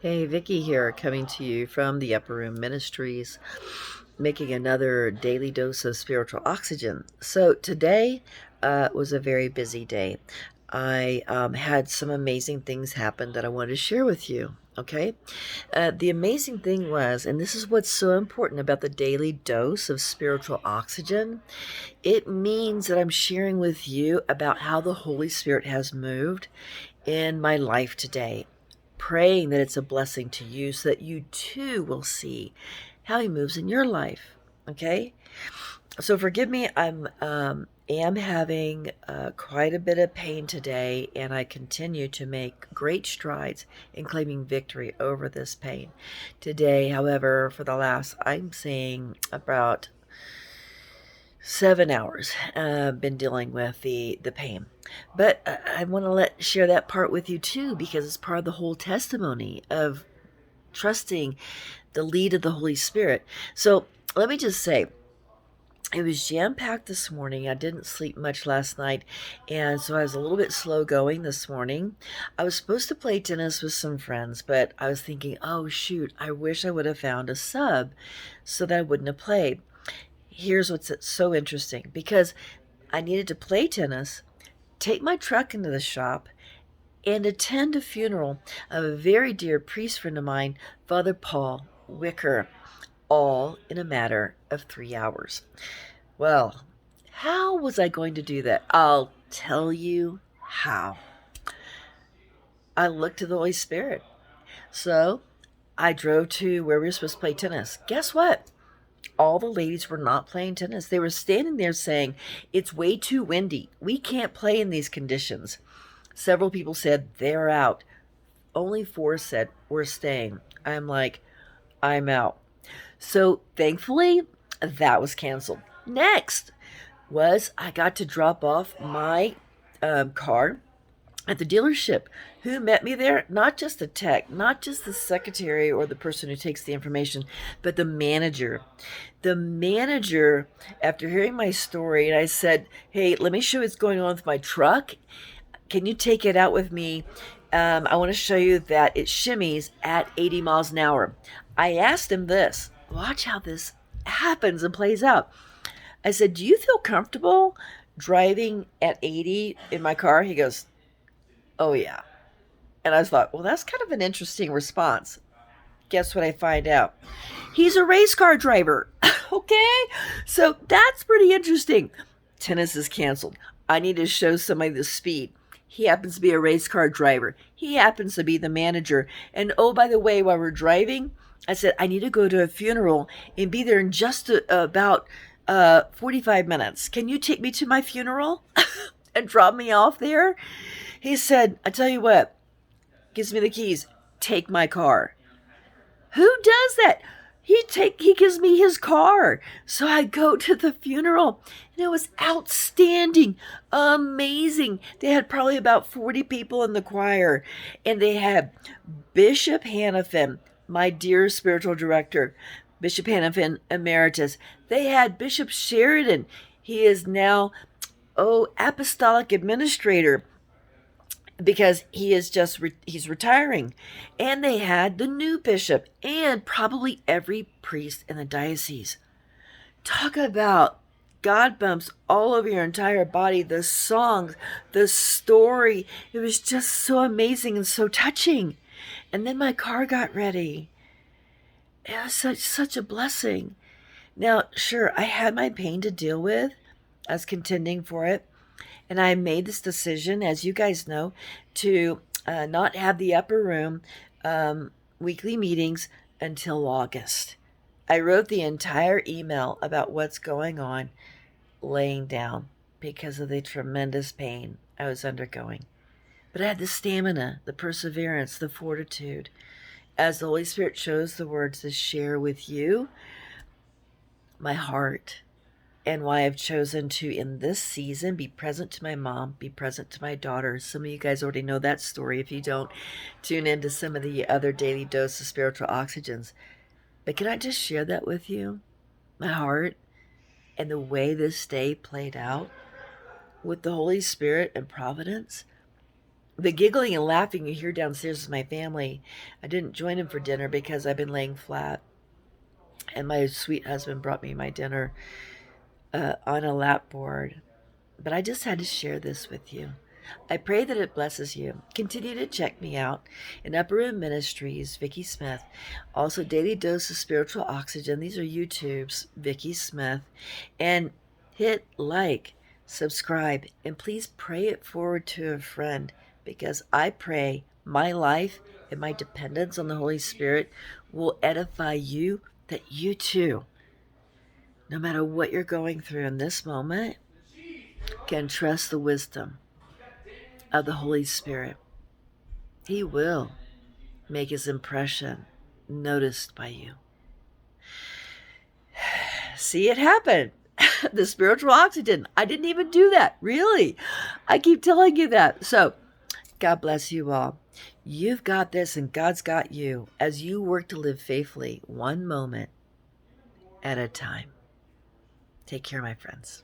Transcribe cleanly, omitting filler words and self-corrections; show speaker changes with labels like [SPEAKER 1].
[SPEAKER 1] Hey, Vicky here, coming to you from the Upper Room Ministries, making another daily dose of spiritual oxygen. So today was a very busy day. I had some amazing things happen that I wanted to share with you. Okay, the amazing thing was, and this is what's so important about the daily dose of spiritual oxygen, it means that I'm sharing with you about how the Holy Spirit has moved in my life today, praying that it's a blessing to you so that you too will see how he moves in your life. Okay? So forgive me, am having quite a bit of pain today, and I continue to make great strides in claiming victory over this pain. Today, however, for the last, I'm saying about 7 hours, been dealing with the pain. But I want to share that part with you too, because it's part of the whole testimony of trusting the lead of the Holy Spirit. So let me just say, it was jam packed this morning. I didn't sleep much last night, and so I was a little bit slow going this morning. I was supposed to play tennis with some friends, but I was thinking, oh shoot, I wish I would have found a sub so that I wouldn't have played. Here's what's so interesting, because I needed to play tennis, take my truck into the shop, and attend a funeral of a very dear priest friend of mine, Father Paul Wicker, all in a matter of 3 hours. Well, how was I going to do that? I'll tell you how. I looked to the Holy Spirit. So I drove to where we were supposed to play tennis. Guess what? All the ladies were not playing tennis. They were standing there saying, it's way too windy. We can't play in these conditions. Several people said they're out. Only four said we're staying. I'm like, I'm out. So thankfully, that was canceled. Next was I got to drop off my car at the dealership. Who met me there? Not just the tech, not just the secretary or the person who takes the information, but the manager. The manager, after hearing my story, and I said, hey, let me show you what's going on with my truck. Can you take it out with me? I want to show you that it shimmies at 80 miles an hour. I asked him this. Watch how this happens and plays out. I said, do you feel comfortable driving at 80 in my car? He goes, oh, yeah. And I thought, well, that's kind of an interesting response. Guess what I find out? He's a race car driver. Okay? So that's pretty interesting. Tennis is canceled. I need to show somebody the speed. He happens to be a race car driver. He happens to be the manager. And oh, by the way, while we're driving, I said, I need to go to a funeral and be there in just about 45 minutes. Can you take me to my funeral and drop me off there? He said, I tell you what, gives me the keys. Take my car. Who does that? He gives me his car. So I go to the funeral, and it was outstanding, amazing. They had probably about 40 people in the choir, and they had Bishop Hannafin, my dear spiritual director, Bishop Hannafin Emeritus. They had Bishop Sheridan. He is now apostolic administrator, because he's retiring. And they had the new bishop and probably every priest in the diocese. Talk about God bumps all over your entire body. The songs, the story, it was just so amazing and so touching. And then my car got ready. It was such a blessing. Now, sure, I had my pain to deal with. I was contending for it. And I made this decision, as you guys know, to not have the upper room weekly meetings until August. I wrote the entire email about what's going on, laying down because of the tremendous pain I was undergoing. But I had the stamina, the perseverance, the fortitude. As the Holy Spirit chose the words to share with you, my heart, and why I've chosen to, in this season, be present to my mom, be present to my daughter. Some of you guys already know that story. If you don't, tune into some of the other daily dose of spiritual oxygens. But can I just share that with you? My heart and the way this day played out with the Holy Spirit and providence. The giggling and laughing you hear downstairs is my family. I didn't join them for dinner because I've been laying flat. And my sweet husband brought me my dinner on a lap board. But I just had to share this with you. I pray that it blesses you. Continue to check me out in Upper Room Ministries, Vicky Smith. Also, Daily Dose of Spiritual Oxygen. These are YouTube's Vicky Smith. And hit like, subscribe, and please pray it forward to a friend, because I pray my life and my dependence on the Holy Spirit will edify you, that you too, no matter what you're going through in this moment, can trust the wisdom of the Holy Spirit. He will make his impression noticed by you. See it happen. The spiritual oxygen. I didn't even do that. Really. I keep telling you that. So, God bless you all. You've got this and God's got you as you work to live faithfully, one moment at a time. Take care, my friends.